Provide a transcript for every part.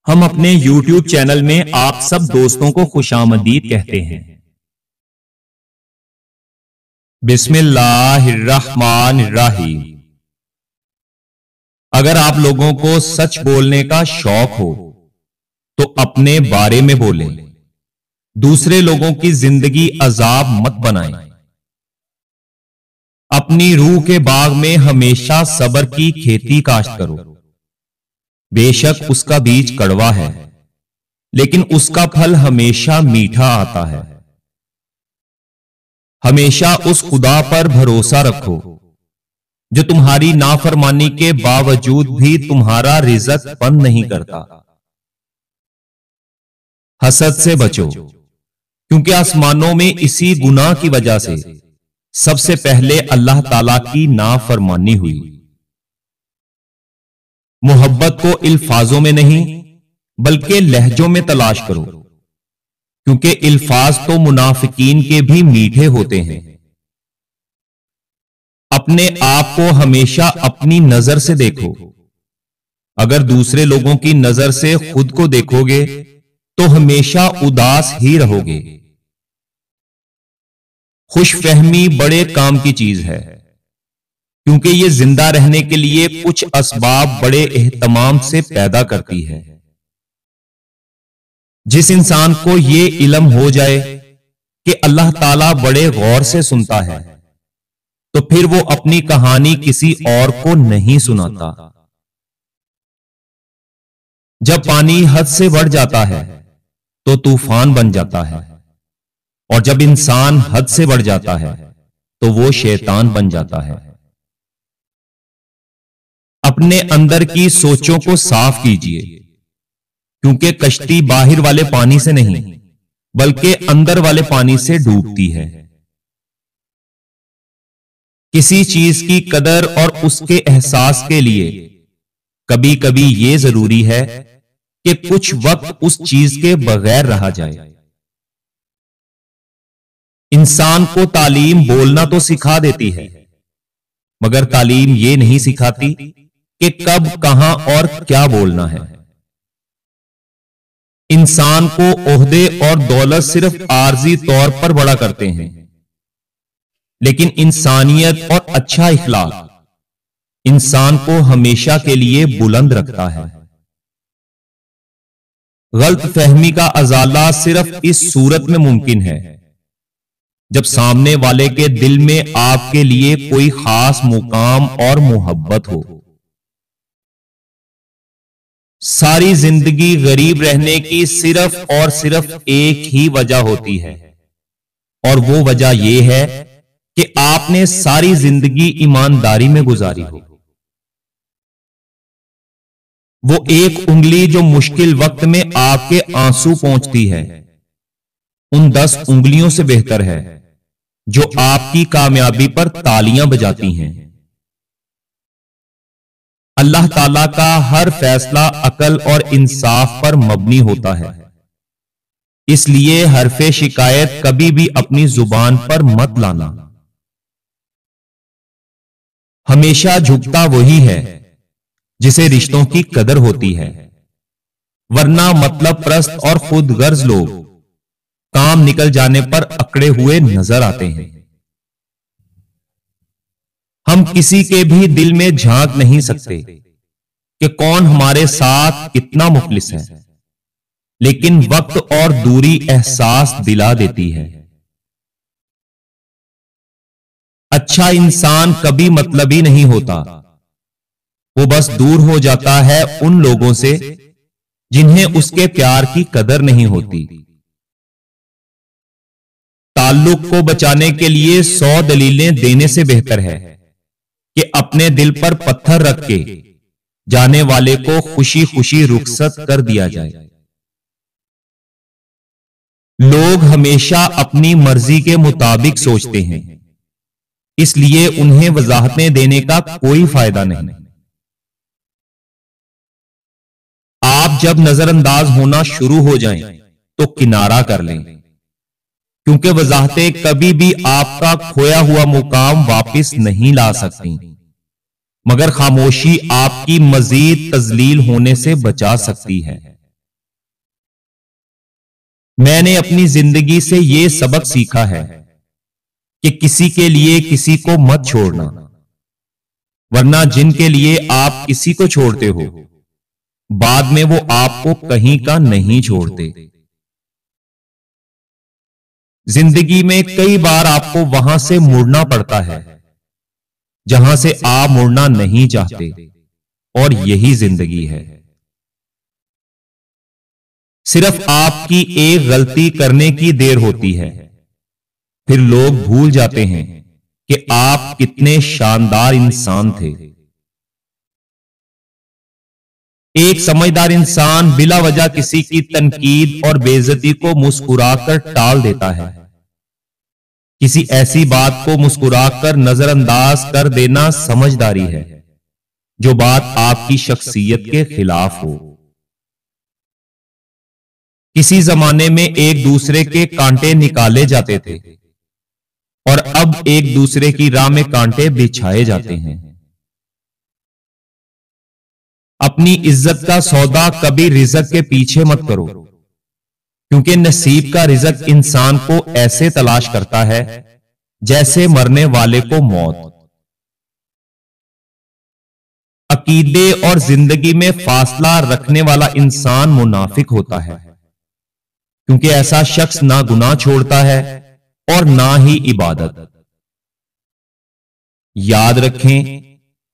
हम अपने YouTube channel में आप सब दोस्तों को खुशामदीद कहते हैं। बिस्मिल्लाहिर्रहमानिर्रहीम। अगर आप लोगों को सच बोलने का शौक हो तो अपने बारे में बोलें, दूसरे लोगों की जिंदगी अजाब मत बनाएं। अपनी रूह के बाग में हमेशा सब्र की खेती काश्त करो। बेशक उसका बीज कड़वा है, लेकिन उसका फल हमेशा मीठा आता है। हमेशा उस खुदा पर भरोसा रखो जो तुम्हारी नाफरमानी के बावजूद भी तुम्हारा रिज़्क बंद नहीं करता। हसद से बचो, क्योंकि आसमानों में इसी गुनाह की वजह से सबसे पहले अल्लाह ताला की नाफरमानी हुई। मोहब्बत को इल्फाजों में नहीं बल्कि लहजों में तलाश करो, क्योंकि इल्फाज तो मुनाफिकीन के भी मीठे होते हैं। अपने आप को हमेशा अपनी नजर से देखो। अगर दूसरे लोगों की नजर से खुद को देखोगे तो हमेशा उदास ही रहोगे। खुशफहमी बड़े काम की चीज है, क्योंकि ये जिंदा रहने के लिए कुछ असबाब बड़े एहतमाम से पैदा करती है। जिस इंसान को ये इल्म हो जाए कि अल्लाह ताला बड़े गौर से सुनता है, तो फिर वो अपनी कहानी किसी और को नहीं सुनाता। जब पानी हद से बढ़ जाता है तो तूफान बन जाता है, और जब इंसान हद से बढ़ जाता है तो वो शैतान बन जाता है। अपने अंदर की सोचों को साफ कीजिए, क्योंकि कश्ती बाहर वाले पानी से नहीं बल्कि अंदर वाले पानी से डूबती है। किसी चीज की कदर और उसके एहसास के लिए कभी कभी यह जरूरी है कि कुछ वक्त उस चीज के बगैर रहा जाए। इंसान को तालीम बोलना तो सिखा देती है, मगर तालीम यह नहीं सिखाती कि कब, कहां और क्या बोलना है। इंसान को ओहदे और दौलत सिर्फ आर्जी तौर पर बड़ा करते हैं, लेकिन इंसानियत और अच्छा इखलाक इंसान को हमेशा के लिए बुलंद रखता है। गलत फहमी का अजाला सिर्फ इस सूरत में मुमकिन है जब सामने वाले के दिल में आपके लिए कोई खास मुकाम और मोहब्बत हो। सारी जिंदगी गरीब रहने की सिर्फ और सिर्फ एक ही वजह होती है, और वो वजह यह है कि आपने सारी जिंदगी ईमानदारी में गुजारी हो। वो एक उंगली जो मुश्किल वक्त में आपके आंसू पहुंचती है, उन 10 उंगलियों से बेहतर है जो आपकी कामयाबी पर तालियां बजाती हैं। अल्लाह ताला का हर फैसला अकल और इंसाफ पर मबनी होता है, इसलिए हरफे शिकायत कभी भी अपनी जुबान पर मत लाना। हमेशा झुकता वही है जिसे रिश्तों की कदर होती है, वरना मतलब परस्त और खुद गर्ज लोग काम निकल जाने पर अकड़े हुए नजर आते हैं। हम किसी के भी दिल में झांक नहीं सकते कि कौन हमारे साथ कितना मुखलिस है, लेकिन वक्त और दूरी एहसास दिला देती है। अच्छा इंसान कभी मतलबी नहीं होता, वो बस दूर हो जाता है उन लोगों से जिन्हें उसके प्यार की कदर नहीं होती। ताल्लुक को बचाने के लिए 100 दलीलें देने से बेहतर है कि अपने दिल पर पत्थर रख के जाने वाले को खुशी खुशी रुखसत कर दिया जाए। लोग हमेशा अपनी मर्जी के मुताबिक सोचते हैं, इसलिए उन्हें वजाहतें देने का कोई फायदा नहीं। आप जब नजरअंदाज होना शुरू हो जाएं, तो किनारा कर लें, क्योंकि वजाहतें कभी भी आपका खोया हुआ मुकाम वापस नहीं ला सकती, मगर खामोशी आपकी मजीद तजलील होने से बचा सकती है। मैंने अपनी जिंदगी से यह सबक सीखा है कि किसी के लिए किसी को मत छोड़ना, वरना जिनके लिए आप किसी को छोड़ते हो, बाद में वो आपको कहीं का नहीं छोड़ते। जिंदगी में कई बार आपको वहां से मुड़ना पड़ता है जहां से आप मुड़ना नहीं चाहते, और यही जिंदगी है। सिर्फ आपकी एक गलती करने की देर होती है, फिर लोग भूल जाते हैं कि आप कितने शानदार इंसान थे। एक समझदार इंसान बिला वजह किसी की तनकीद और बेइज्जती को मुस्कुराकर टाल देता है। किसी ऐसी बात को मुस्कुराकर नजरअंदाज कर देना समझदारी है, जो बात आपकी शख्सियत के खिलाफ हो। किसी जमाने में एक दूसरे के कांटे निकाले जाते थे, और अब एक दूसरे की राह में कांटे बिछाए जाते हैं। अपनी इज्जत का सौदा कभी रिज़्क के पीछे मत करो, क्योंकि नसीब का रिज़्क इंसान को ऐसे तलाश करता है जैसे मरने वाले को मौत। अकीदे और जिंदगी में फासला रखने वाला इंसान मुनाफिक होता है, क्योंकि ऐसा शख्स ना गुनाह छोड़ता है और ना ही इबादत। याद रखें,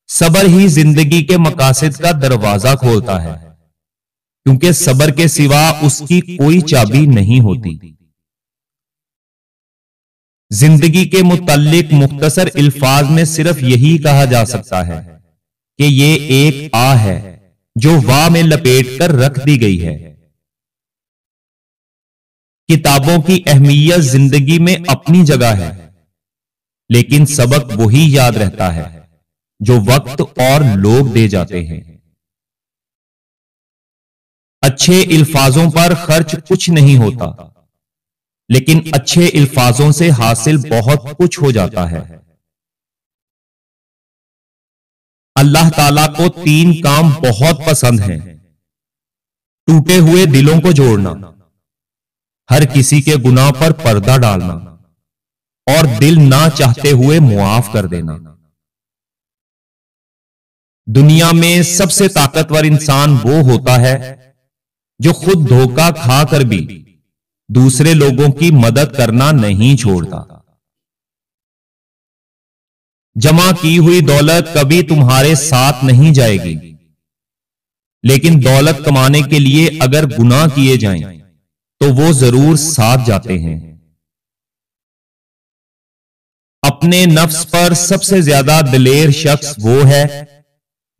सब्र ही जिंदगी के मकासद का दरवाजा खोलता है, क्योंकि सब्र के सिवा उसकी कोई चाबी नहीं होती। जिंदगी के मुताल्लिक मुख्तसर अल्फाज में सिर्फ यही कहा जा सकता है कि ये एक आ है जो वाह में लपेट कर रख दी गई है। किताबों की अहमियत जिंदगी में अपनी जगह है, लेकिन सबक वही याद रहता है जो वक्त और लोग दे जाते हैं। अच्छे अल्फाजों पर खर्च कुछ नहीं होता, लेकिन अच्छे अल्फाजों से हासिल बहुत कुछ हो जाता है। अल्लाह ताला को 3 काम बहुत पसंद हैं: टूटे हुए दिलों को जोड़ना, हर किसी के गुनाह पर पर्दा डालना, और दिल ना चाहते हुए मुआफ कर देना। दुनिया में सबसे ताकतवर इंसान वो होता है जो खुद धोखा खाकर भी दूसरे लोगों की मदद करना नहीं छोड़ता। जमा की हुई दौलत कभी तुम्हारे साथ नहीं जाएगी, लेकिन दौलत कमाने के लिए अगर गुनाह किए जाएं, तो वो जरूर साथ जाते हैं। अपने नफ्स पर सबसे ज्यादा दिलेर शख्स वो है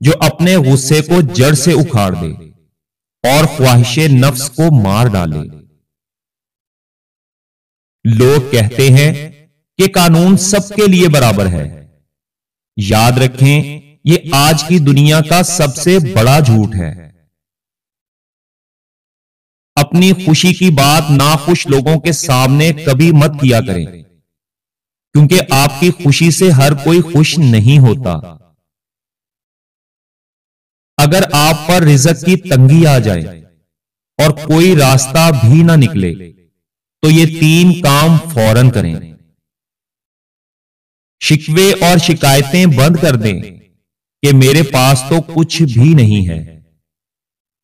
जो अपने गुस्से को जड़ से उखाड़ दे और ख्वाहिशे नफ्स को मार डाले। लोग कहते हैं कि कानून सबके लिए बराबर है। याद रखें, ये आज की दुनिया का सबसे बड़ा झूठ है। अपनी खुशी की बात नाखुश लोगों के सामने कभी मत किया करें, क्योंकि आपकी खुशी से हर कोई खुश नहीं होता। अगर आप पर रिज़्क की तंगी आ जाए और कोई रास्ता भी ना निकले, तो ये 3 काम फौरन करें। शिकवे और शिकायतें बंद कर दें कि मेरे पास तो कुछ भी नहीं है।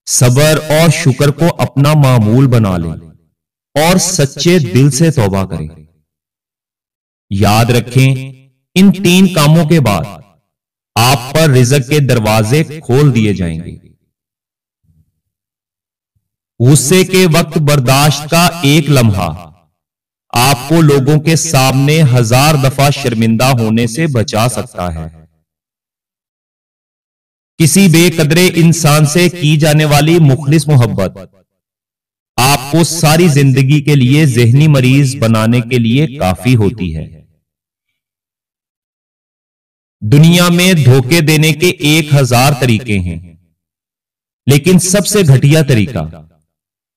सब्र और शुक्र को अपना मामूल बना लें और सच्चे दिल से तौबा करें। याद रखें, इन 3 कामों के बाद आप पर रिज़्क के दरवाजे खोल दिए जाएंगे। गुस्से के वक्त बर्दाश्त का एक लम्हा आपको लोगों के सामने 1000 दफा शर्मिंदा होने से बचा सकता है। किसी बेकदरे इंसान से की जाने वाली मुखलिस मोहब्बत आपको सारी जिंदगी के लिए ज़हनी मरीज बनाने के लिए काफी होती है। दुनिया में धोखे देने के 1000 तरीके हैं, लेकिन सबसे घटिया तरीका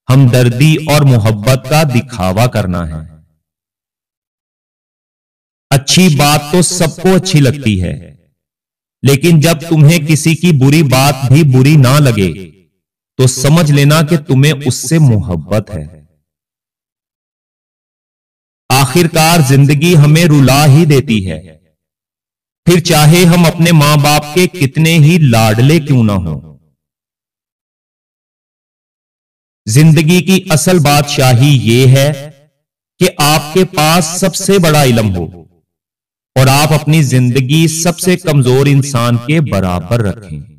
हमदर्दी और मोहब्बत का दिखावा करना है। अच्छी बात तो सबको अच्छी लगती है, लेकिन जब तुम्हें किसी की बुरी बात भी बुरी ना लगे, तो समझ लेना कि तुम्हें उससे मोहब्बत है। आखिरकार जिंदगी हमें रुला ही देती है, फिर चाहे हम अपने मां बाप के कितने ही लाडले क्यों ना हों। जिंदगी की असल बादशाही ये है कि आपके पास सबसे बड़ा इल्म हो और आप अपनी जिंदगी सबसे कमजोर इंसान के बराबर रखें।